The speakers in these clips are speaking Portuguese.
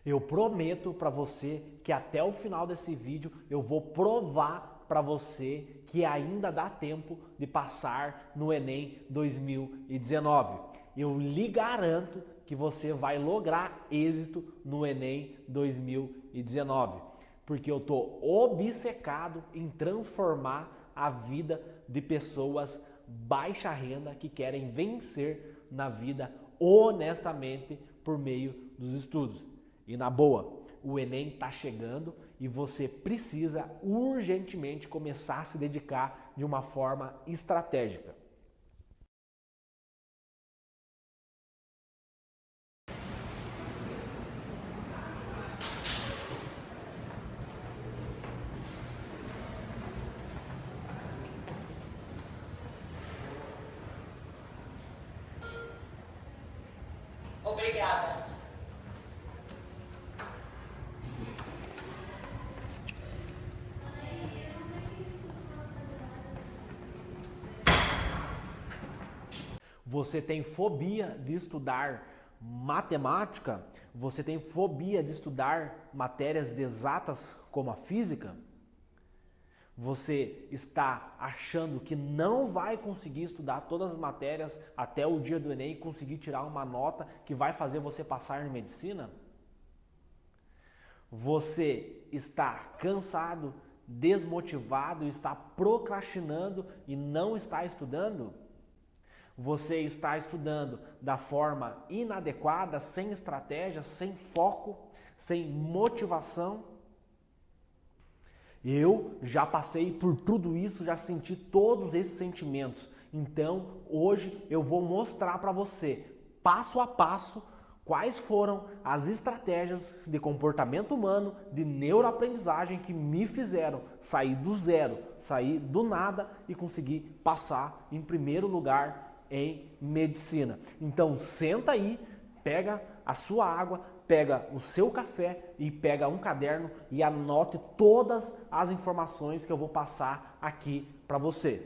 Eu prometo para você que até o final desse vídeo eu vou provar para você que ainda dá tempo de passar no Enem 2019. Eu lhe garanto que você vai lograr êxito no Enem 2019, porque eu estou obcecado em transformar a vida de pessoas baixa renda que querem vencer na vida honestamente por meio dos estudos. E na boa, o Enem está chegando e você precisa urgentemente começar a se dedicar de uma forma estratégica. Obrigada. Você tem fobia de estudar matemática? Você tem fobia de estudar matérias de exatas como a física? Você está achando que não vai conseguir estudar todas as matérias até o dia do Enem e conseguir tirar uma nota que vai fazer você passar em medicina? Você está cansado, desmotivado, está procrastinando e não está estudando? Você está estudando da forma inadequada, sem estratégia, sem foco, sem motivação? Eu já passei por tudo isso, já senti todos esses sentimentos. Então, hoje eu vou mostrar para você, passo a passo, quais foram as estratégias de comportamento humano, de neuroaprendizagem que me fizeram sair do zero, sair do nada e conseguir passar em primeiro lugar em medicina. Então, senta aí, pega a sua água, pega o seu café e pega um caderno e anote todas as informações que eu vou passar aqui para você.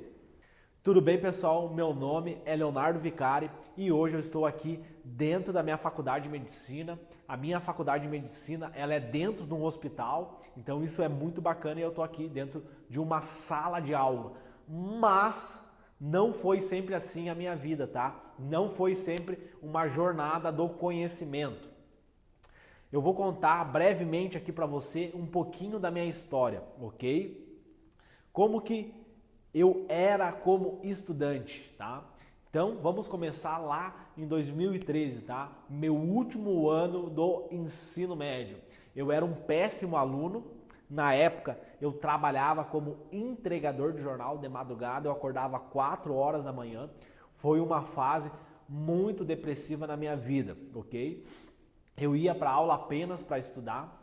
Tudo bem, pessoal? Meu nome é Leonardo Vicari e hoje eu estou aqui dentro da minha faculdade de medicina. A minha faculdade de medicina, ela é dentro de um hospital, então isso é muito bacana e eu estou aqui dentro de uma sala de aula. Mas não foi sempre assim a minha vida, tá? Não foi sempre uma jornada do conhecimento. Eu vou contar brevemente aqui para você um pouquinho da minha história, ok? Como que eu era como estudante, tá? Então, vamos começar lá em 2013, tá? Meu último ano do ensino médio. Eu era um péssimo aluno. Na época, eu trabalhava como entregador de jornal de madrugada. Eu acordava 4 horas da manhã. Foi uma fase muito depressiva na minha vida, ok? Eu ia para aula apenas para estudar.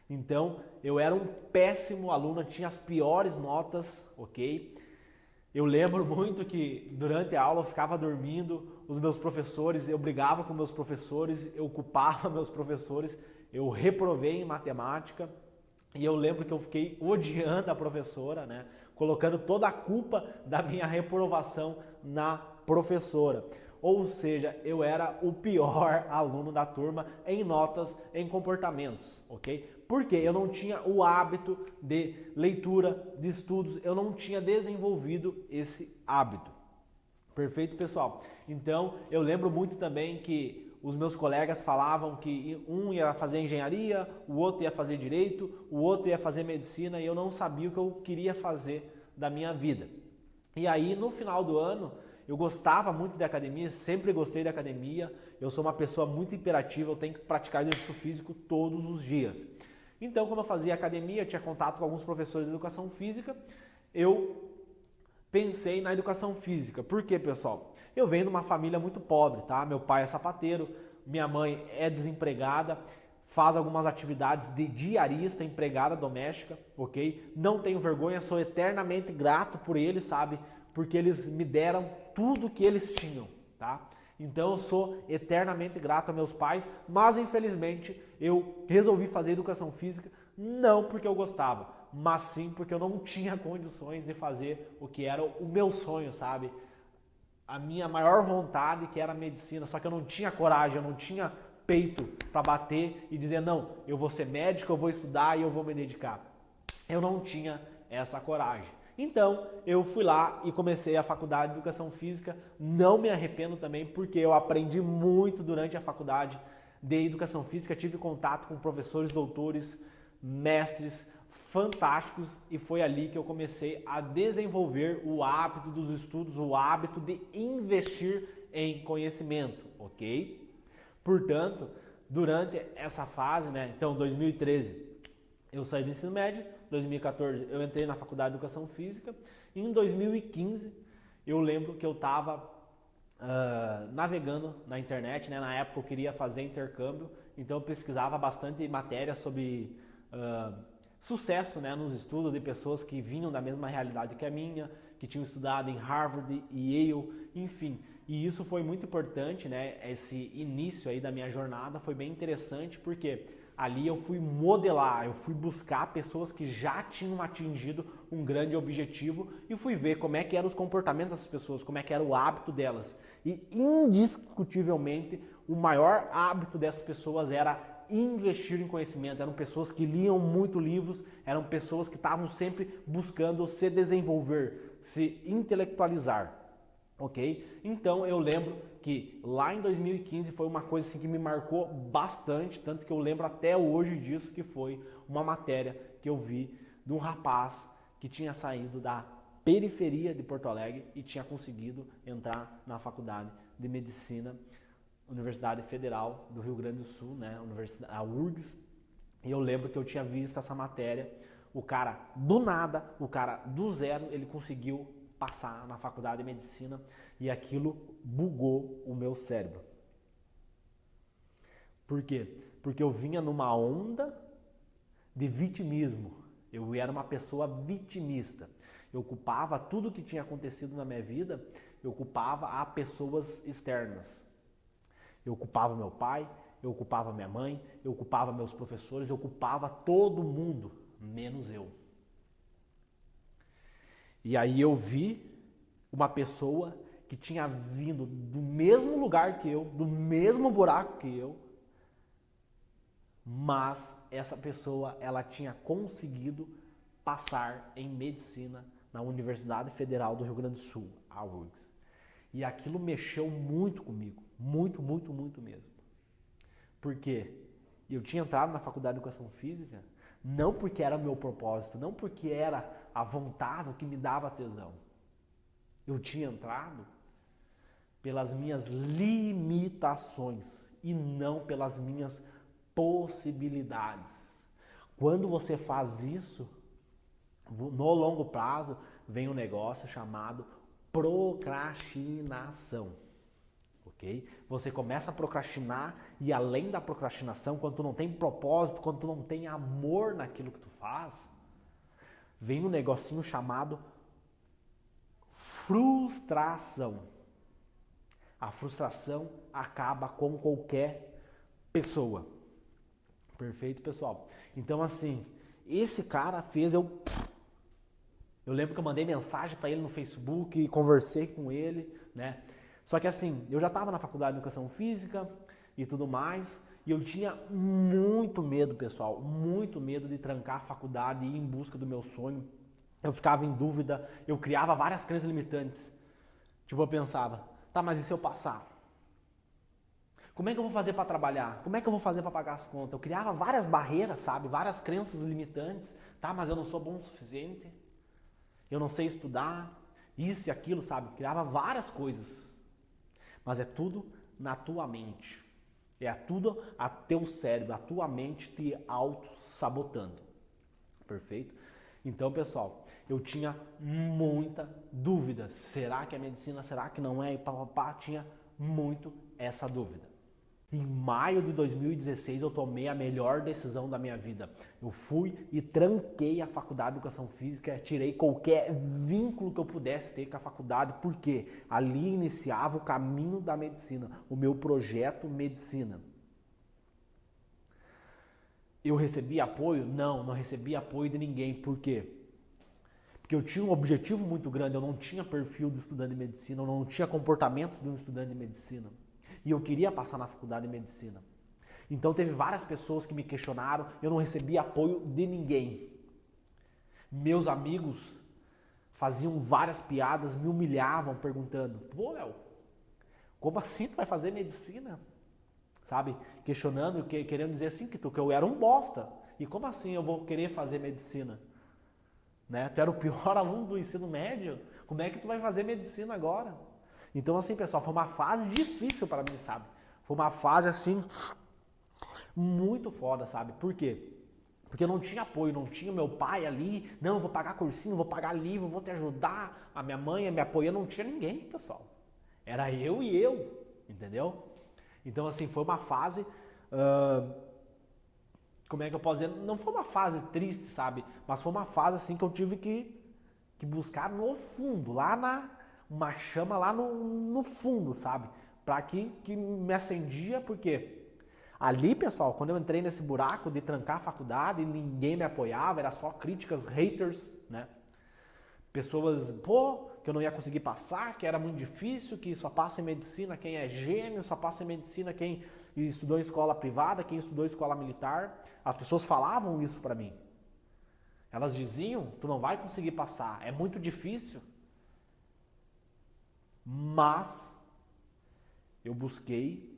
Então, eu era um péssimo aluno, tinha as piores notas, ok? Eu lembro muito que durante a aula eu ficava dormindo, os meus professores, eu brigava com meus professores, eu culpava meus professores, eu reprovei em matemática e eu lembro que eu fiquei odiando a professora, né? Colocando toda a culpa da minha reprovação na professora. Ou seja, eu era o pior aluno da turma em notas, em comportamentos, ok? Porque eu não tinha o hábito de leitura, de estudos, eu não tinha desenvolvido esse hábito. Perfeito, pessoal? Então, eu lembro muito também que os meus colegas falavam que um ia fazer engenharia, o outro ia fazer direito, o outro ia fazer medicina e eu não sabia o que eu queria fazer da minha vida. E aí, no final do ano, eu gostava muito da academia, sempre gostei da academia, eu sou uma pessoa muito imperativa, eu tenho que praticar exercício físico todos os dias. Então, como eu fazia academia, eu tinha contato com alguns professores de educação física, eu pensei na educação física. Por quê, pessoal? Eu venho de uma família muito pobre, tá? Meu pai é sapateiro, minha mãe é desempregada, faz algumas atividades de diarista, empregada doméstica, ok? Não tenho vergonha, sou eternamente grato por eles, sabe? Porque eles me deram tudo que eles tinham, tá? Então eu sou eternamente grato a meus pais, mas infelizmente eu resolvi fazer educação física não porque eu gostava, mas sim porque eu não tinha condições de fazer o que era o meu sonho, sabe? A minha maior vontade, que era a medicina, só que eu não tinha coragem, eu não tinha peito para bater e dizer, não, eu vou ser médico, eu vou estudar e eu vou me dedicar. Eu não tinha essa coragem. Então, eu fui lá e comecei a faculdade de Educação Física. Não me arrependo também, porque eu aprendi muito durante a faculdade de Educação Física. Tive contato com professores, doutores, mestres fantásticos e foi ali que eu comecei a desenvolver o hábito dos estudos, o hábito de investir em conhecimento, ok? Portanto, durante essa fase, né, então 2013 eu saí do ensino médio, 2014 eu entrei na faculdade de Educação Física e em 2015 eu lembro que eu estava navegando na internet, né? Na época eu queria fazer intercâmbio, então eu pesquisava bastante matéria sobre sucesso, né, nos estudos de pessoas que vinham da mesma realidade que a minha, que tinham estudado em Harvard e Yale, enfim. E isso foi muito importante, né? Esse início aí da minha jornada foi bem interessante porque ali eu fui modelar, eu fui buscar pessoas que já tinham atingido um grande objetivo e fui ver como é que eram os comportamentos dessas pessoas, como é que era o hábito delas. E indiscutivelmente o maior hábito dessas pessoas era investir em conhecimento. Eram pessoas que liam muito livros, eram pessoas que estavam sempre buscando se desenvolver, se intelectualizar. Ok? Então eu lembro que lá em 2015 foi uma coisa assim que me marcou bastante, tanto que eu lembro até hoje disso, que foi uma matéria que eu vi de um rapaz que tinha saído da periferia de Porto Alegre e tinha conseguido entrar na faculdade de medicina, Universidade Federal do Rio Grande do Sul, né? A URGS. E eu lembro que eu tinha visto essa matéria, o cara do nada, o cara do zero, ele conseguiu passar na faculdade de medicina e aquilo bugou o meu cérebro. Por quê? Porque eu vinha numa onda de vitimismo. Eu era uma pessoa vitimista. Eu culpava tudo que tinha acontecido na minha vida, eu culpava a pessoas externas. Eu culpava meu pai, eu culpava minha mãe, eu culpava meus professores, eu culpava todo mundo, menos eu. E aí eu vi uma pessoa que tinha vindo do mesmo lugar que eu, do mesmo buraco que eu, mas essa pessoa ela tinha conseguido passar em medicina na Universidade Federal do Rio Grande do Sul, a URGS. E aquilo mexeu muito comigo, muito, muito, muito mesmo. Por quê? Eu tinha entrado na faculdade de Educação Física não porque era o meu propósito, não porque era a vontade que me dava tesão. Eu tinha entrado pelas minhas limitações e não pelas minhas possibilidades. Quando você faz isso, no longo prazo, vem um negócio chamado procrastinação. Ok? Você começa a procrastinar e além da procrastinação, quando tu não tem propósito, quando tu não tem amor naquilo que tu faz, vem um negocinho chamado frustração. A frustração acaba com qualquer pessoa. Perfeito, pessoal? Então, assim, esse cara fez eu lembro que eu mandei mensagem para ele no Facebook, conversei com ele, né? Só que assim, eu já estava na faculdade de Educação Física e tudo mais, e eu tinha muito medo, pessoal, muito medo de trancar a faculdade e ir em busca do meu sonho. Eu ficava em dúvida, eu criava várias crenças limitantes. Tipo, eu pensava, tá, mas e se eu passar? Como é que eu vou fazer para trabalhar? Como é que eu vou fazer para pagar as contas? Eu criava várias barreiras, sabe? Várias crenças limitantes. Tá, mas eu não sou bom o suficiente. Eu não sei estudar. Isso e aquilo, sabe? Criava várias coisas. Mas é tudo na tua mente. É tudo a teu cérebro, a tua mente te auto-sabotando. Perfeito? Então, pessoal, eu tinha muita dúvida. Será que é medicina? Será que não é? E papapá, tinha muito essa dúvida. Em maio de 2016 eu tomei a melhor decisão da minha vida. Eu fui e tranquei a faculdade de Educação Física, tirei qualquer vínculo que eu pudesse ter com a faculdade, porque ali iniciava o caminho da medicina, o meu projeto medicina. Eu recebi apoio? Não recebi apoio de ninguém. Por quê? Porque eu tinha um objetivo muito grande, eu não tinha perfil do estudante de medicina, eu não tinha comportamentos de um estudante de medicina. E eu queria passar na faculdade de medicina. Então teve várias pessoas que me questionaram, eu não recebi apoio de ninguém. Meus amigos faziam várias piadas, me humilhavam perguntando, pô, Léo, como assim tu vai fazer medicina? Sabe? Questionando, querendo dizer assim que eu era um bosta. E como assim eu vou querer fazer medicina? Né? Tu era o pior aluno do ensino médio, como é que tu vai fazer medicina agora? Então assim, pessoal, foi uma fase difícil para mim, sabe? Foi uma fase assim, muito foda, sabe? Por quê? Porque eu não tinha apoio, não tinha meu pai ali, não, eu vou pagar cursinho, vou pagar livro, vou te ajudar. A minha mãe me apoiando, não tinha ninguém, pessoal. Era eu e eu, entendeu? Então assim, foi uma fase, como é que eu posso dizer? Não foi uma fase triste, sabe? Mas foi uma fase assim que eu tive que buscar no fundo, uma chama lá no fundo, sabe? Pra que me acendia, porque ali, pessoal, quando eu entrei nesse buraco de trancar a faculdade, ninguém me apoiava, era só críticas, haters, né? Pessoas, pô, que eu não ia conseguir passar, que era muito difícil, que só passa em medicina quem é gênio, só passa em medicina quem estudou em escola privada, quem estudou em escola militar. As pessoas falavam isso pra mim. Elas diziam, tu não vai conseguir passar, é muito difícil. Mas eu busquei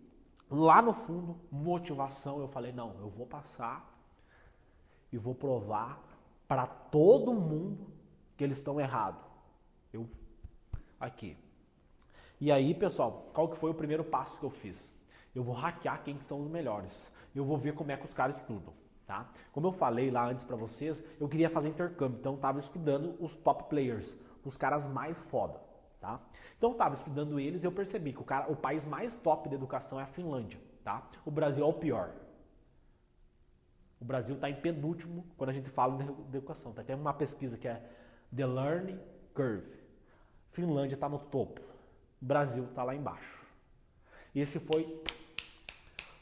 lá no fundo motivação, eu falei, não, eu vou passar e vou provar para todo mundo que eles estão errados. Aqui. E aí, pessoal, qual que foi o primeiro passo que eu fiz? Eu vou hackear quem que são os melhores. Eu vou ver como é que os caras estudam, tá? Como eu falei lá antes para vocês, eu queria fazer intercâmbio, então eu tava estudando os top players, os caras mais foda, tá? Então eu tava estudando eles e eu percebi que o país mais top de educação é a Finlândia, tá? O Brasil é o pior. O Brasil está em penúltimo quando a gente fala de educação. Tá? Tem uma pesquisa que é The Learning Curve. Finlândia está no topo. O Brasil está lá embaixo. E esse foi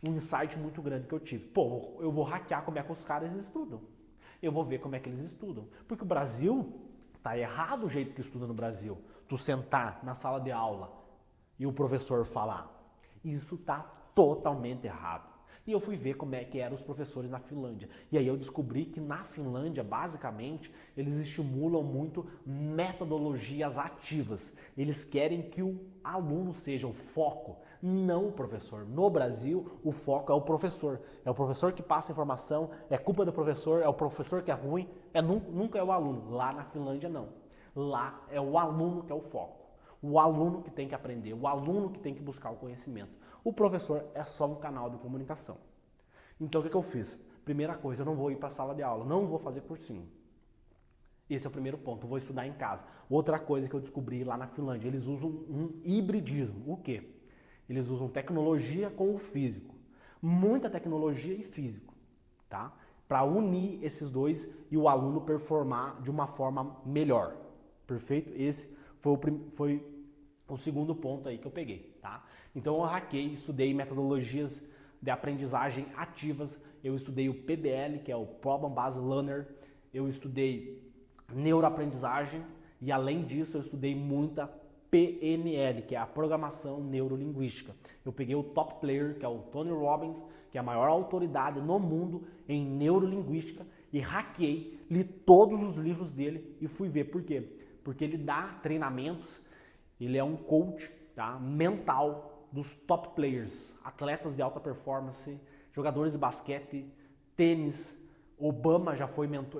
um insight muito grande que eu tive. Pô, eu vou hackear como é que os caras estudam. Eu vou ver como é que eles estudam. Porque o Brasil, tá errado o jeito que estuda no Brasil. Tu sentar na sala de aula e o professor falar. Isso tá totalmente errado. E eu fui ver como é que eram os professores na Finlândia. E aí eu descobri que na Finlândia, basicamente, eles estimulam muito metodologias ativas. Eles querem que o aluno seja o foco, não o professor. No Brasil, o foco é o professor. É o professor que passa a informação, é culpa do professor, é o professor que é ruim, nunca é o aluno. Lá na Finlândia, não. Lá é o aluno que é o foco. O aluno que tem que aprender, o aluno que tem que buscar o conhecimento. O professor é só um canal de comunicação. Então o que eu fiz? Primeira coisa, eu não vou ir para a sala de aula, não vou fazer cursinho. Esse é o primeiro ponto, eu vou estudar em casa. Outra coisa que eu descobri lá na Finlândia, eles usam um hibridismo. O quê? Eles usam tecnologia com o físico. Muita tecnologia e físico, tá? Para unir esses dois e o aluno performar de uma forma melhor. Perfeito? Esse foi o segundo ponto aí que eu peguei, tá? Então eu hackei, estudei metodologias de aprendizagem ativas, eu estudei o PBL, que é o Problem Based Learner, eu estudei neuroaprendizagem e além disso eu estudei muita PNL, que é a Programação Neurolinguística. Eu peguei o top player, que é o Tony Robbins, que é a maior autoridade no mundo em neurolinguística e hackei, li todos os livros dele e fui ver por quê. Porque ele dá treinamentos, ele é um coach, tá, mental dos top players, atletas de alta performance, jogadores de basquete, tênis. Obama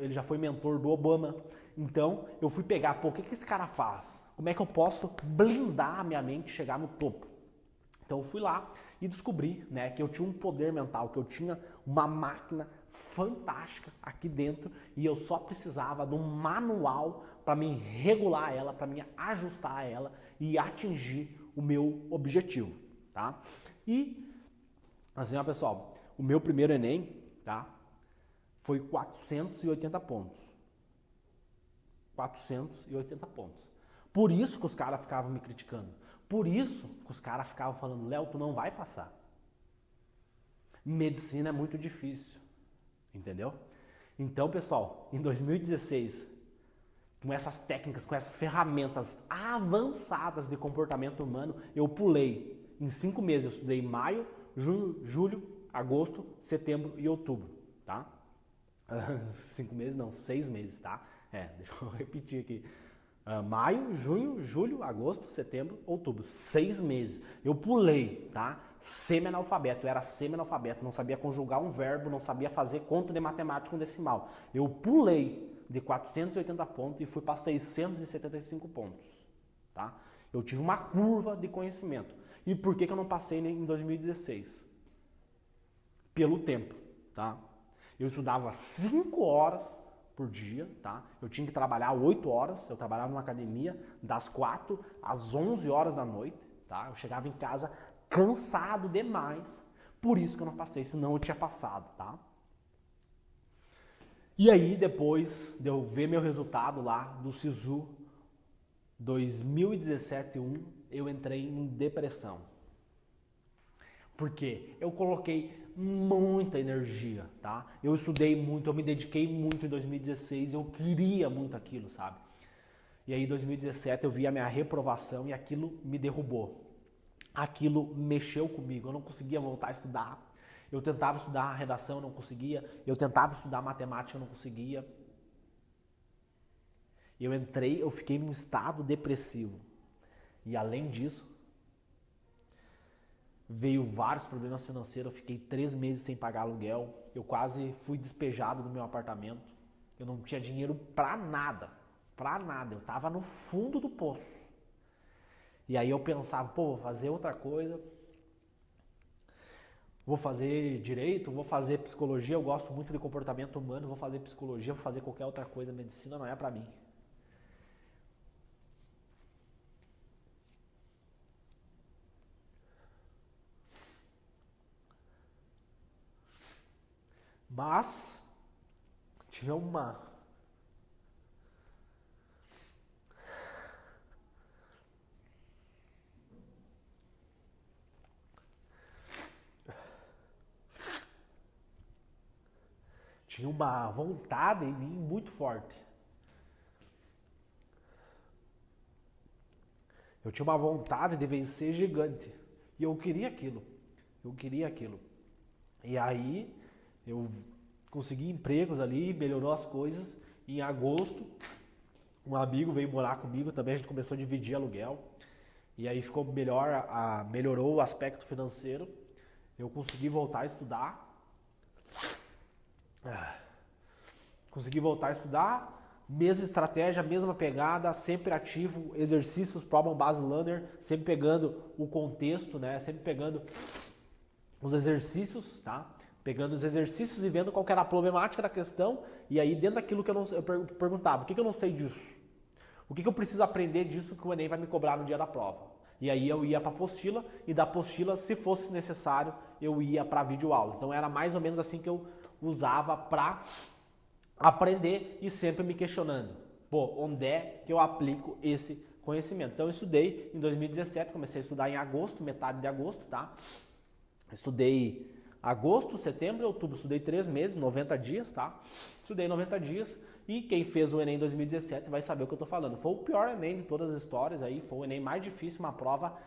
ele já foi mentor do Obama. Então eu fui pegar, pô, o que esse cara faz? Como é que eu posso blindar a minha mente e chegar no topo? Então eu fui lá e descobri, né, que eu tinha um poder mental, que eu tinha uma máquina fantástica aqui dentro e eu só precisava de um manual para me regular ela, para me ajustar ela e atingir o meu objetivo, tá? E assim, ó, pessoal, o meu primeiro Enem, tá? Foi 480 pontos. 480 pontos. Por isso que os caras ficavam me criticando. Por isso que os caras ficavam falando, Léo, tu não vai passar. Medicina é muito difícil. Entendeu? Então, pessoal, em 2016, com essas técnicas, com essas ferramentas avançadas de comportamento humano, eu pulei. Em 5 meses, eu estudei maio, junho, julho, agosto, setembro e outubro, tá? 5 meses não, 6 meses, tá? Deixa eu repetir aqui. Maio, junho, julho, agosto, setembro, outubro. 6 meses. Eu pulei, tá? Semi-analfabeto. Eu era semi-analfabeto. Não sabia conjugar um verbo, não sabia fazer conta de matemática com decimal. Eu pulei de 480 pontos e fui para 675 pontos, tá? Eu tive uma curva de conhecimento. E por que eu não passei em 2016? Pelo tempo, tá? Eu estudava 5 horas por dia, tá? Eu tinha que trabalhar 8 horas, eu trabalhava numa academia das 4 às 11 horas da noite, tá? Eu chegava em casa cansado demais, por isso que eu não passei, senão eu tinha passado, tá? E aí, depois de eu ver meu resultado lá do SISU 2017-1, eu entrei em depressão. Por quê? Eu coloquei muita energia, tá? Eu estudei muito, eu me dediquei muito em 2016, eu queria muito aquilo, sabe? E aí em 2017 eu vi a minha reprovação e aquilo me derrubou. Aquilo mexeu comigo, eu não conseguia voltar a estudar. Eu tentava estudar a redação, eu não conseguia. Eu tentava estudar matemática, eu não conseguia. Eu fiquei num estado depressivo. E além disso, veio vários problemas financeiros, eu fiquei 3 meses sem pagar aluguel, eu quase fui despejado do meu apartamento, eu não tinha dinheiro pra nada, eu tava no fundo do poço. E aí eu pensava, vou fazer outra coisa, vou fazer direito, vou fazer psicologia, eu gosto muito de comportamento humano, vou fazer psicologia, vou fazer qualquer outra coisa, medicina não é pra mim. Mas tinha uma vontade em mim muito forte. Eu tinha uma vontade de vencer gigante. E eu queria aquilo. E aí eu consegui empregos ali, melhorou as coisas. Em agosto, um amigo veio morar comigo também, a gente começou a dividir aluguel. E aí ficou melhorou o aspecto financeiro. Eu consegui voltar a estudar. Mesma estratégia, mesma pegada, sempre ativo, exercícios, problem base learner, sempre pegando o contexto, né? Sempre pegando os exercícios, tá? Pegando os exercícios e vendo qual era a problemática da questão, e aí dentro daquilo que eu perguntava, o que eu não sei disso? O que eu preciso aprender disso que o Enem vai me cobrar no dia da prova? E aí eu ia para a apostila, e da apostila, se fosse necessário, eu ia para a videoaula. Então era mais ou menos assim que eu usava para aprender e sempre me questionando, onde é que eu aplico esse conhecimento? Então eu estudei em 2017, comecei a estudar em agosto, metade de agosto, tá? Estudei agosto, setembro e outubro, estudei 3 meses, 90 dias, tá? Estudei 90 dias e quem fez o Enem 2017 vai saber o que eu tô falando. Foi o pior Enem de todas as histórias aí, foi o Enem mais difícil, uma prova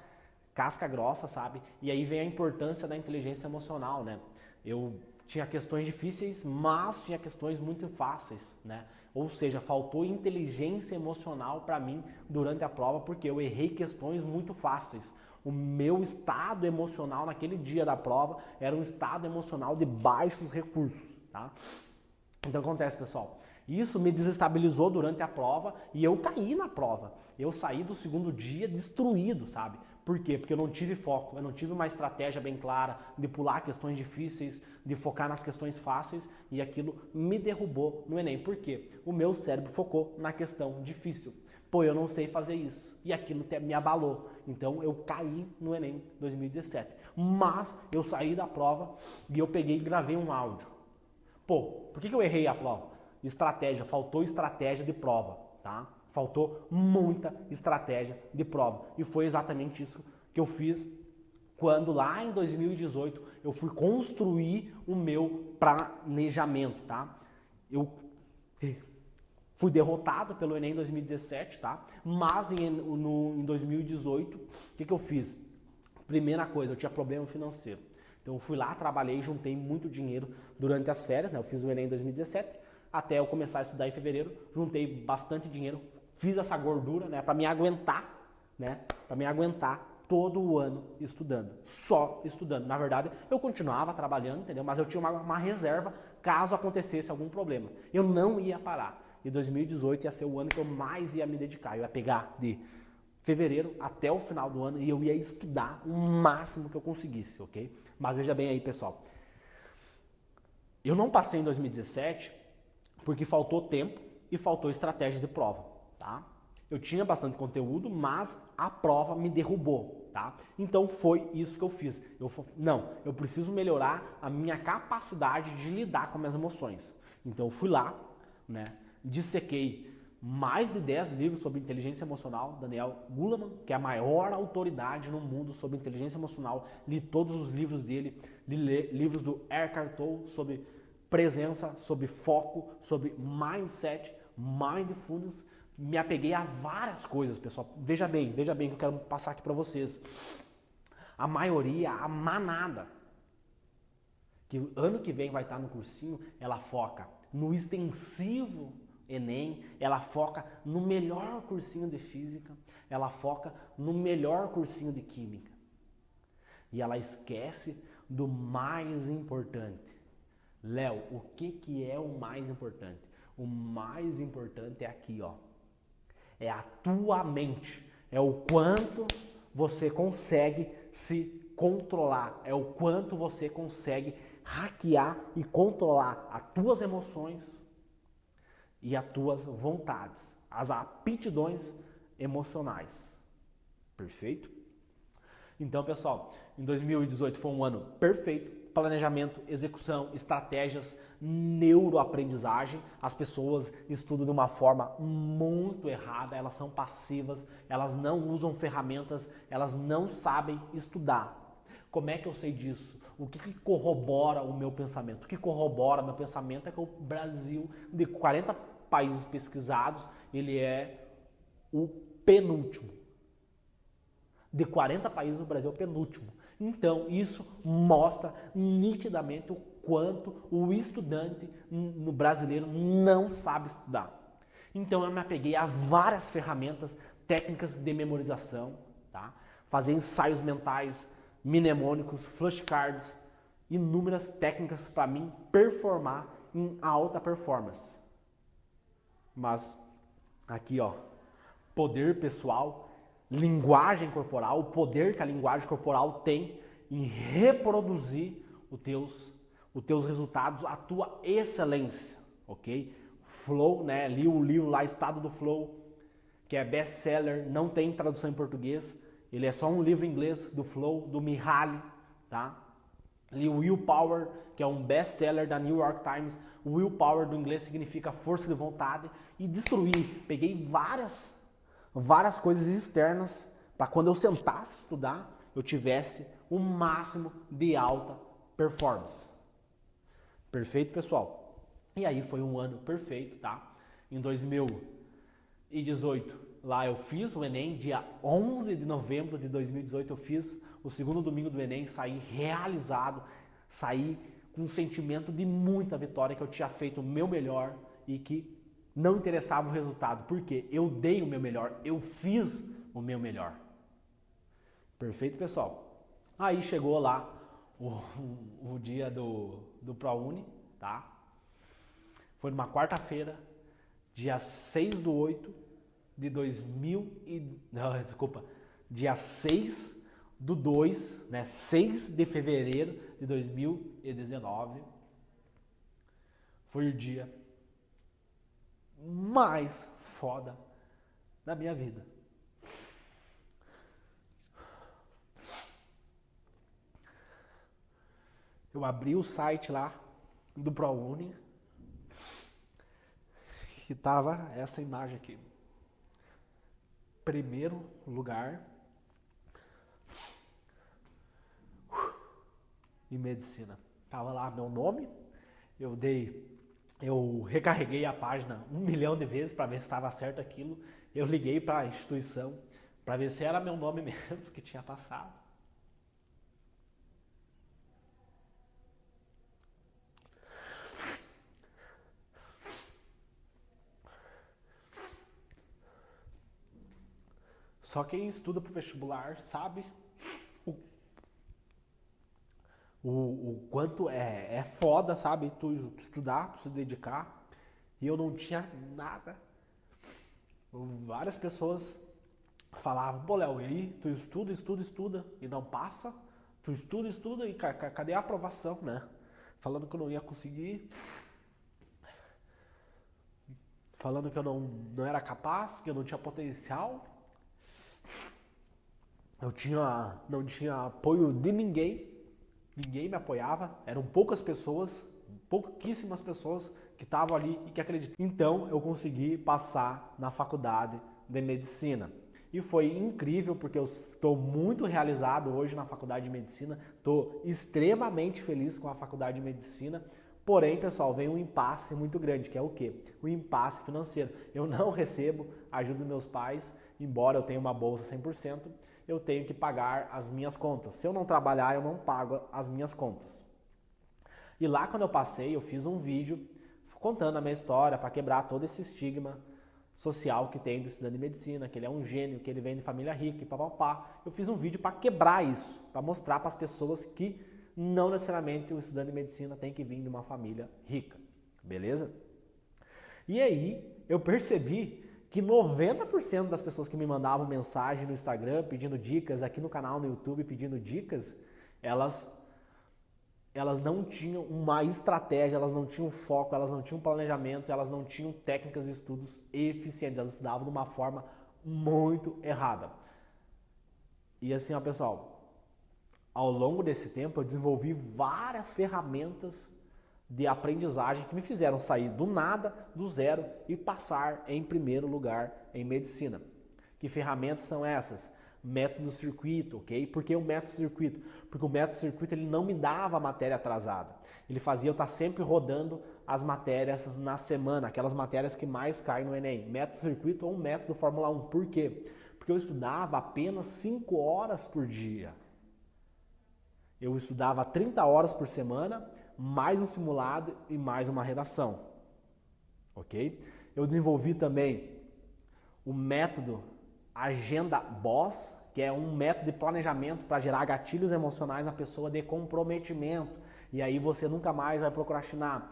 casca grossa, sabe? E aí vem a importância da inteligência emocional, né? Eu tinha questões difíceis, mas tinha questões muito fáceis, né? Ou seja, faltou inteligência emocional para mim durante a prova, porque eu errei questões muito fáceis. O meu estado emocional naquele dia da prova era um estado emocional de baixos recursos, tá? Então acontece, pessoal, isso me desestabilizou durante a prova e eu caí na prova. Eu saí do segundo dia destruído, sabe? Por quê? Porque eu não tive foco, eu não tive uma estratégia bem clara de pular questões difíceis, de focar nas questões fáceis e aquilo me derrubou no Enem. Por quê? O meu cérebro focou na questão difícil. Eu não sei fazer isso. E aquilo me abalou. Então eu caí no Enem 2017. Mas eu saí da prova e eu peguei e gravei um áudio. Por que eu errei a prova? Estratégia, faltou estratégia de prova, tá? Faltou muita estratégia de prova. E foi exatamente isso que eu fiz quando lá em 2018 eu fui construir o meu planejamento, tá? Eu fui derrotado pelo Enem 2017, tá? Mas em 2018, o que eu fiz? Primeira coisa, eu tinha problema financeiro. Então eu fui lá, trabalhei, juntei muito dinheiro durante as férias, né? Eu fiz o Enem em 2017, até eu começar a estudar em fevereiro, juntei bastante dinheiro, fiz essa gordura, né, para me aguentar, né? Para me aguentar todo o ano estudando, só estudando. Na verdade, eu continuava trabalhando, entendeu? Mas eu tinha uma reserva caso acontecesse algum problema. Eu não ia parar. E 2018 ia ser o ano que eu mais ia me dedicar. Eu ia pegar de fevereiro até o final do ano e eu ia estudar o máximo que eu conseguisse, ok? Mas veja bem aí, pessoal. Eu não passei em 2017 porque faltou tempo e faltou estratégia de prova, tá? Eu tinha bastante conteúdo, mas a prova me derrubou, tá? Então foi isso que eu fiz. Eu preciso melhorar a minha capacidade de lidar com minhas emoções. Então eu fui lá, né? Dissequei mais de 10 livros sobre inteligência emocional, Daniel Goleman, que é a maior autoridade no mundo sobre inteligência emocional. Li todos os livros dele, li livros do Eckhart Tolle sobre presença, sobre foco, sobre mindset, mindfulness. Me apeguei a várias coisas, pessoal. Veja bem que eu quero passar aqui para vocês. A maioria, a manada, que ano que vem vai estar no cursinho, ela foca no extensivo Enem, ela foca no melhor cursinho de física, ela foca no melhor cursinho de química. E ela esquece do mais importante. Léo, o que é o mais importante? O mais importante é aqui, ó. É a tua mente. É o quanto você consegue se controlar. É o quanto você consegue hackear e controlar as tuas emoções e as tuas vontades, as aptidões emocionais. Perfeito? Então, pessoal, em 2018 foi um ano perfeito. Planejamento, execução, estratégias, neuroaprendizagem. As pessoas estudam de uma forma muito errada, elas são passivas, elas não usam ferramentas, elas não sabem estudar. Como é que eu sei disso? O que corrobora o meu pensamento? O que corrobora meu pensamento é que o Brasil, de 40 países pesquisados, ele é o penúltimo. De 40 países, o Brasil é o penúltimo. Então, isso mostra nitidamente o quanto o estudante no brasileiro não sabe estudar. Então, eu me apeguei a várias ferramentas, técnicas de memorização, tá? Fazer ensaios mentais, mnemônicos, flashcards, inúmeras técnicas para mim performar em alta performance. Mas, aqui, ó, poder pessoal, linguagem corporal, o poder que a linguagem corporal tem em reproduzir os teus resultados, a tua excelência, ok? Flow, né? Li o livro lá, Estado do Flow, que é best-seller, não tem tradução em português, ele é só um livro em inglês do Flow, do Mihaly, tá? Li o Willpower, que é um best-seller da New York Times. O Willpower do inglês significa força de vontade e destruir. Peguei várias coisas externas para quando eu sentasse estudar, eu tivesse o máximo de alta performance. Perfeito, pessoal? E aí foi um ano perfeito, tá? Em 2018, lá eu fiz o Enem, dia 11 de novembro de 2018 eu fiz o segundo domingo do Enem, saí realizado, saí com um sentimento de muita vitória, que eu tinha feito o meu melhor e que não interessava o resultado, porque eu dei o meu melhor, eu fiz o meu melhor. Perfeito, pessoal? Aí chegou lá o dia do ProUni, tá? Foi numa quarta-feira, dia 6/8 de 6/2, né? 6 de fevereiro de 2019. Foi o dia mais foda da minha vida. Eu abri o site lá do ProUni e tava essa imagem aqui. Primeiro lugar em medicina. Tava lá meu nome, eu recarreguei a página 1 milhão de vezes para ver se estava certo aquilo. Eu liguei para a instituição para ver se era meu nome mesmo que tinha passado. Só quem estuda para o vestibular sabe o quanto é foda, sabe? Tu estudar, tu se dedicar. E eu não tinha nada. Várias pessoas falavam, pô, Léo, e aí? Tu estuda e não passa? Tu estuda e cadê a aprovação, né? Falando que eu não ia conseguir. Falando que eu não era capaz, que eu não tinha potencial. Não tinha apoio de ninguém. Ninguém me apoiava. Eram pouquíssimas pessoas que estavam ali e que acreditavam. Então eu consegui passar na faculdade de medicina. E foi incrível porque eu estou muito realizado hoje na faculdade de medicina. Estou extremamente feliz com a faculdade de medicina. Porém, pessoal, vem um impasse muito grande, que é o quê? O impasse financeiro. Eu não recebo ajuda dos meus pais, embora eu tenha uma bolsa 100%, eu tenho que pagar as minhas contas. Se eu não trabalhar, eu não pago as minhas contas. E lá quando eu passei, eu fiz um vídeo contando a minha história para quebrar todo esse estigma social que tem do estudante de medicina, que ele é um gênio, que ele vem de família rica e papapá. Eu fiz um vídeo para quebrar isso, para mostrar para as pessoas que não necessariamente o estudante de medicina tem que vir de uma família rica, beleza? E aí eu percebi que 90% das pessoas que me mandavam mensagem no Instagram pedindo dicas, aqui no canal no YouTube pedindo dicas, elas não tinham uma estratégia, elas não tinham foco, elas não tinham planejamento, elas não tinham técnicas de estudos eficientes, elas estudavam de uma forma muito errada. E assim, ó, pessoal, ao longo desse tempo eu desenvolvi várias ferramentas de aprendizagem que me fizeram sair do nada, do zero e passar em primeiro lugar em medicina. Que ferramentas são essas? Método circuito, ok? Por que o método circuito? Porque o método circuito ele não me dava a matéria atrasada. Ele fazia eu estar sempre rodando as matérias na semana, aquelas matérias que mais caem no Enem. Método circuito ou método Fórmula 1. Por quê? Porque eu estudava apenas 5 horas por dia. Eu estudava 30 horas por semana, mais um simulado e mais uma redação, ok? Eu desenvolvi também o método Agenda Boss, que é um método de planejamento para gerar gatilhos emocionais na pessoa de comprometimento, e aí você nunca mais vai procrastinar.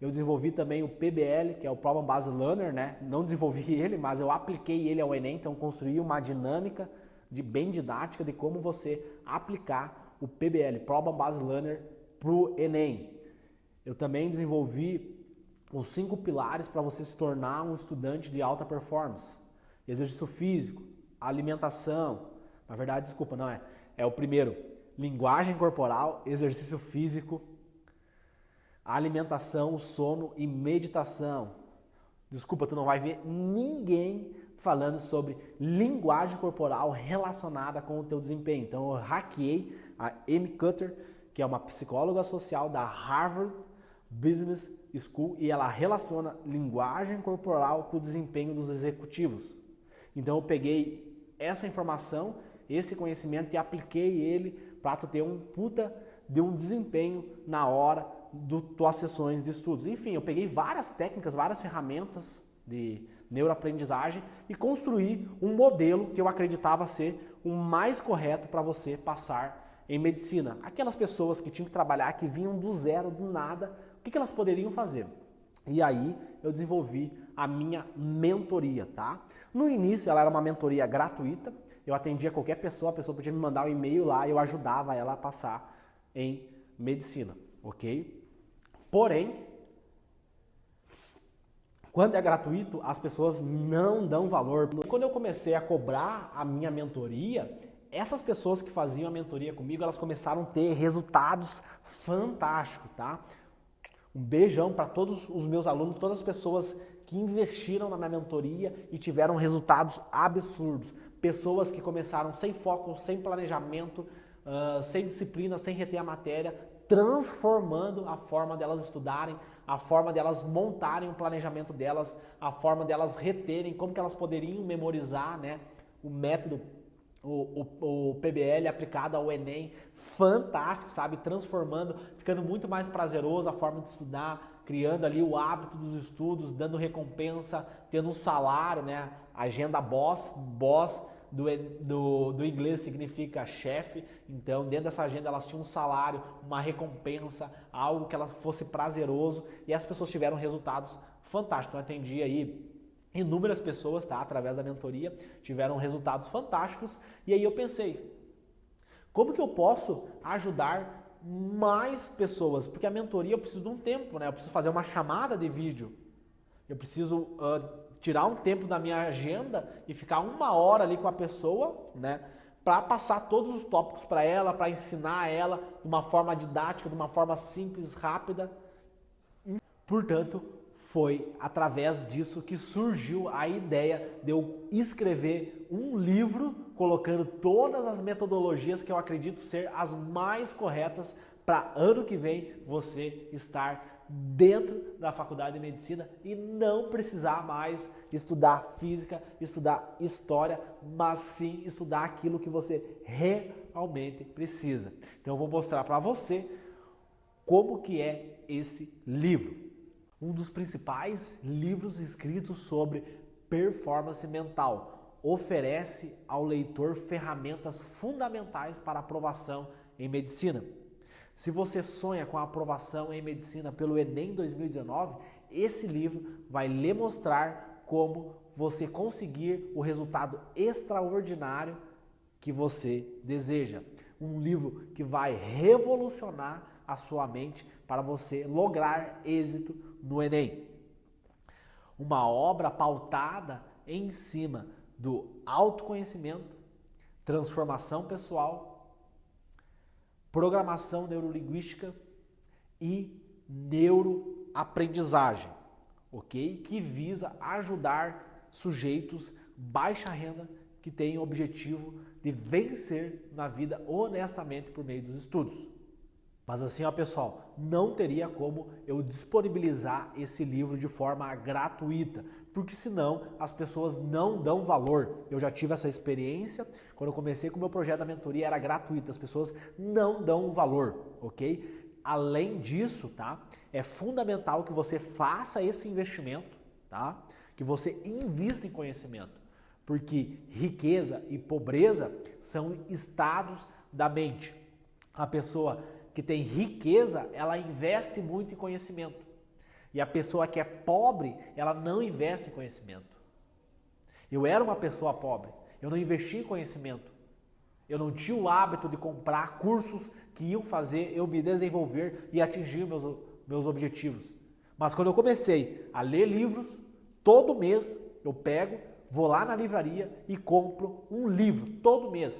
Eu desenvolvi também o PBL, que é o Problem Based Learner, né? Não desenvolvi ele, mas eu apliquei ele ao Enem, então construí uma dinâmica bem didática de como você aplicar o PBL, Problem Based Learner, para o Enem. Eu também desenvolvi os 5 pilares para você se tornar um estudante de alta performance. Exercício físico, alimentação, na verdade, desculpa, não é. É o primeiro, linguagem corporal, exercício físico, alimentação, sono e meditação. Desculpa, tu não vai ver ninguém falando sobre linguagem corporal relacionada com o teu desempenho. Então eu hackeei a Amy Cutter, que é uma psicóloga social da Harvard Business School, e ela relaciona linguagem corporal com o desempenho dos executivos. Então eu peguei essa informação, esse conhecimento e apliquei ele para tu ter um puta de um desempenho na hora das tuas sessões de estudos. Enfim, eu peguei várias técnicas, várias ferramentas de neuroaprendizagem e construí um modelo que eu acreditava ser o mais correto para você passar em medicina. Aquelas pessoas que tinham que trabalhar, que vinham do zero, do nada, o que elas poderiam fazer? E aí eu desenvolvi a minha mentoria, tá? No início ela era uma mentoria gratuita, eu atendia qualquer pessoa, a pessoa podia me mandar um e-mail lá e eu ajudava ela a passar em medicina, ok? Porém, quando é gratuito, as pessoas não dão valor. Quando eu comecei a cobrar a minha mentoria, essas pessoas que faziam a mentoria comigo, elas começaram a ter resultados fantásticos, tá? Um beijão para todos os meus alunos, todas as pessoas que investiram na minha mentoria e tiveram resultados absurdos. Pessoas que começaram sem foco, sem planejamento, sem disciplina, sem reter a matéria, transformando a forma delas estudarem, a forma delas montarem o planejamento delas, a forma delas reterem, como que elas poderiam memorizar, né, o método, o PBL aplicado ao Enem, fantástico, sabe, transformando, ficando muito mais prazeroso a forma de estudar, criando ali o hábito dos estudos, dando recompensa, tendo um salário, né, agenda boss do inglês significa chefe, então dentro dessa agenda elas tinham um salário, uma recompensa, algo que ela fosse prazeroso, e as pessoas tiveram resultados fantásticos. Eu atendi aí inúmeras pessoas, tá, através da mentoria, tiveram resultados fantásticos, e aí eu pensei, como que eu posso ajudar mais pessoas? Porque a mentoria eu preciso de um tempo, né? Eu preciso fazer uma chamada de vídeo, eu preciso tirar um tempo da minha agenda e ficar 1 hora ali com a pessoa, né, para passar todos os tópicos para ela, para ensinar ela de uma forma didática, de uma forma simples, rápida. Portanto, foi através disso que surgiu a ideia de eu escrever um livro colocando todas as metodologias que eu acredito ser as mais corretas para ano que vem você estar dentro da faculdade de medicina e não precisar mais estudar física, estudar história, mas sim estudar aquilo que você realmente precisa. Então eu vou mostrar para você como que é esse livro. Um dos principais livros escritos sobre performance mental. Oferece ao leitor ferramentas fundamentais para aprovação em medicina. Se você sonha com a aprovação em medicina pelo Enem 2019, esse livro vai lhe mostrar como você conseguir o resultado extraordinário que você deseja. Um livro que vai revolucionar a sua mente para você lograr êxito no Enem. Uma obra pautada em cima do autoconhecimento, transformação pessoal, programação neurolinguística e neuroaprendizagem, ok? Que visa ajudar sujeitos baixa renda que têm o objetivo de vencer na vida honestamente por meio dos estudos. Mas assim, ó pessoal, não teria como eu disponibilizar esse livro de forma gratuita, porque senão as pessoas não dão valor. Eu já tive essa experiência, quando eu comecei com o meu projeto da mentoria era gratuito, as pessoas não dão valor, ok? Além disso, tá? É fundamental que você faça esse investimento, tá? Que você invista em conhecimento, porque riqueza e pobreza são estados da mente. A pessoa que tem riqueza, ela investe muito em conhecimento. E a pessoa que é pobre, ela não investe em conhecimento. Eu era uma pessoa pobre, eu não investi em conhecimento. Eu não tinha o hábito de comprar cursos que iam fazer eu me desenvolver e atingir meus objetivos. Mas quando eu comecei a ler livros, todo mês eu pego, vou lá na livraria e compro um livro, todo mês.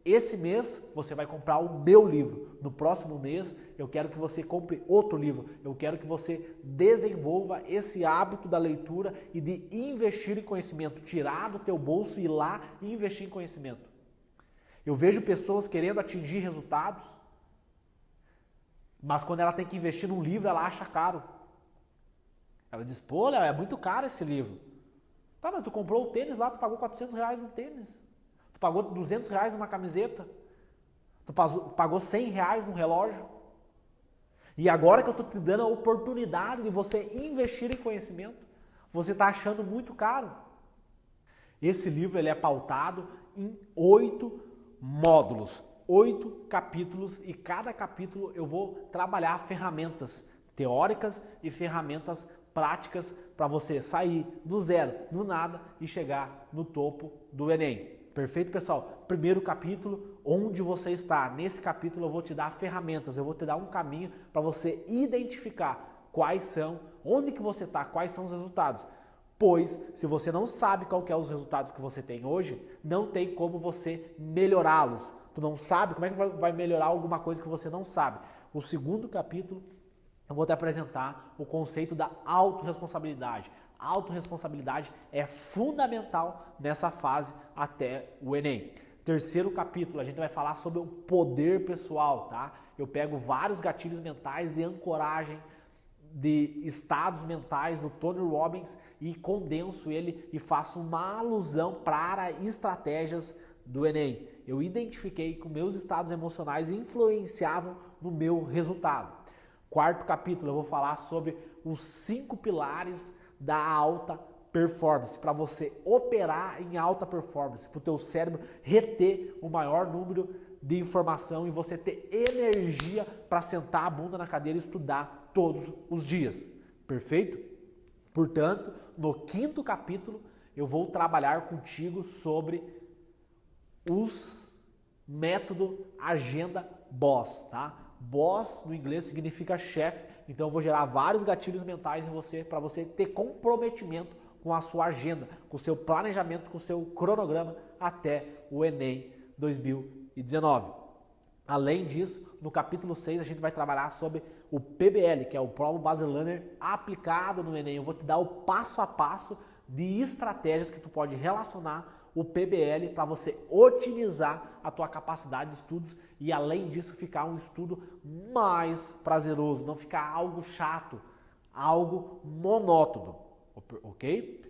Esse mês você vai comprar o meu livro. No próximo mês eu quero que você compre outro livro. Eu quero que você desenvolva esse hábito da leitura e de investir em conhecimento. Tirar do teu bolso e ir lá e investir em conhecimento. Eu vejo pessoas querendo atingir resultados, mas quando ela tem que investir num livro, ela acha caro. Ela diz, pô, Léo, é muito caro esse livro. Tá, mas tu comprou o tênis lá, tu pagou R$400 no tênis. Tu pagou R$200 numa camiseta. Tu pagou R$100 num relógio. E agora que eu estou te dando a oportunidade de você investir em conhecimento, você está achando muito caro. Esse livro ele é pautado em 8 módulos, 8 capítulos, e cada capítulo eu vou trabalhar ferramentas teóricas e ferramentas práticas para você sair do zero, do nada e chegar no topo do Enem. Perfeito, pessoal? Primeiro capítulo, onde você está. Nesse capítulo eu vou te dar ferramentas, eu vou te dar um caminho para você identificar quais são, onde que você está, quais são os resultados. Pois, se você não sabe qual que é os resultados que você tem hoje, não tem como você melhorá-los. Tu não sabe, como é que vai melhorar alguma coisa que você não sabe? O segundo capítulo, eu vou te apresentar o conceito da autorresponsabilidade. A autorresponsabilidade é fundamental nessa fase até o Enem. Terceiro capítulo, a gente vai falar sobre o poder pessoal, tá? Eu pego vários gatilhos mentais de ancoragem, de estados mentais do Tony Robbins e condenso ele e faço uma alusão para estratégias do Enem. Eu identifiquei que meus estados emocionais influenciavam no meu resultado. Quarto capítulo, eu vou falar sobre os 5 pilares da alta performance, para você operar em alta performance, para o teu cérebro reter o maior número de informação e você ter energia para sentar a bunda na cadeira e estudar todos os dias. Perfeito? Portanto, no 5º capítulo, eu vou trabalhar contigo sobre os método agenda BOSS, tá? BOSS no inglês significa chefe, então eu vou gerar vários gatilhos mentais em você para você ter comprometimento com a sua agenda, com o seu planejamento, com o seu cronograma até o Enem 2019. Além disso, no capítulo 6 a gente vai trabalhar sobre o PBL, que é o Problem Based Learner aplicado no Enem. Eu vou te dar o passo a passo de estratégias que tu pode relacionar o PBL para você otimizar a tua capacidade de estudos e além disso ficar um estudo mais prazeroso, não ficar algo chato, algo monótono, ok?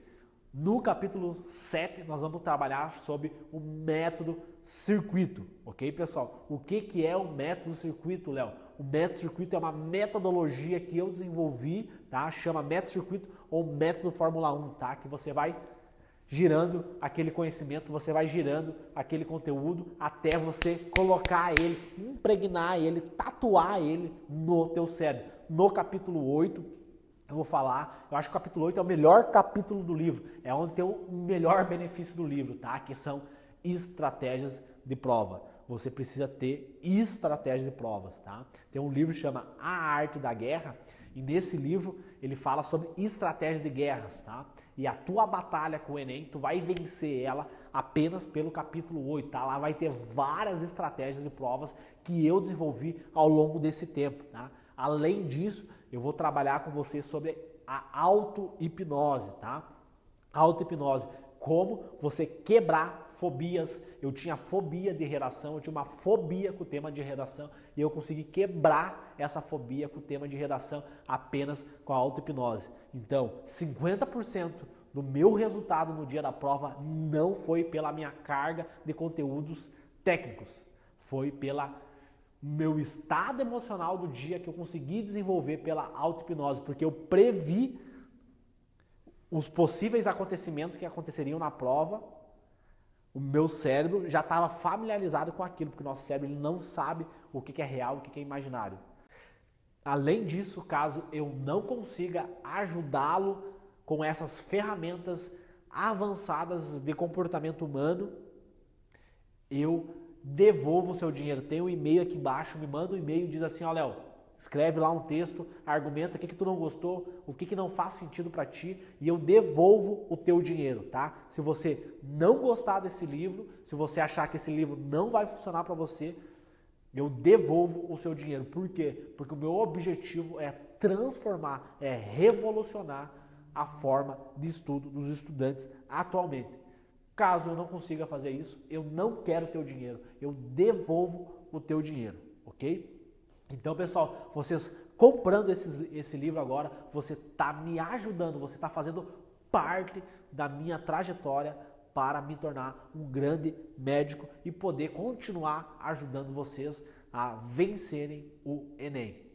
No capítulo 7 nós vamos trabalhar sobre o método circuito, ok, pessoal? O que é o método circuito, Léo? O método circuito é uma metodologia que eu desenvolvi, tá? Chama método circuito ou método Fórmula 1, tá? Que você vai girando aquele conhecimento, você vai girando aquele conteúdo até você colocar ele, impregnar ele, tatuar ele no teu cérebro. No capítulo 8, eu vou falar, eu acho que o capítulo 8 é o melhor capítulo do livro, é onde tem o melhor benefício do livro, tá? Que são estratégias de prova. Você precisa ter estratégias de provas, tá? Tem um livro que chama A Arte da Guerra, e nesse livro ele fala sobre estratégias de guerras, tá? E a tua batalha com o Enem, tu vai vencer ela apenas pelo capítulo 8, tá? Lá vai ter várias estratégias de provas que eu desenvolvi ao longo desse tempo, tá? Além disso, eu vou trabalhar com você sobre a auto-hipnose, tá? Auto-hipnose, como você quebrar fobias. Eu tinha fobia de redação, eu tinha uma fobia com o tema de redação e eu consegui quebrar essa fobia com o tema de redação apenas com a auto-hipnose. Então, 50% do meu resultado no dia da prova não foi pela minha carga de conteúdos técnicos, foi pela meu estado emocional do dia que eu consegui desenvolver pela auto-hipnose, porque eu previ os possíveis acontecimentos que aconteceriam na prova. O meu cérebro já estava familiarizado com aquilo, porque o nosso cérebro ele não sabe o que é real, o que é imaginário. Além disso, caso eu não consiga ajudá-lo com essas ferramentas avançadas de comportamento humano, eu devolvo o seu dinheiro. Tem um e-mail aqui embaixo, me manda um e-mail e diz assim, ó Léo, escreve lá um texto, argumenta o que tu não gostou, o que não faz sentido para ti e eu devolvo o teu dinheiro, tá? Se você não gostar desse livro, se você achar que esse livro não vai funcionar para você, eu devolvo o seu dinheiro. Por quê? Porque o meu objetivo é transformar, é revolucionar a forma de estudo dos estudantes atualmente. Caso eu não consiga fazer isso, eu não quero o teu dinheiro, eu devolvo o teu dinheiro, ok? Então, pessoal, vocês comprando esse livro agora, você está me ajudando, você está fazendo parte da minha trajetória para me tornar um grande médico e poder continuar ajudando vocês a vencerem o Enem.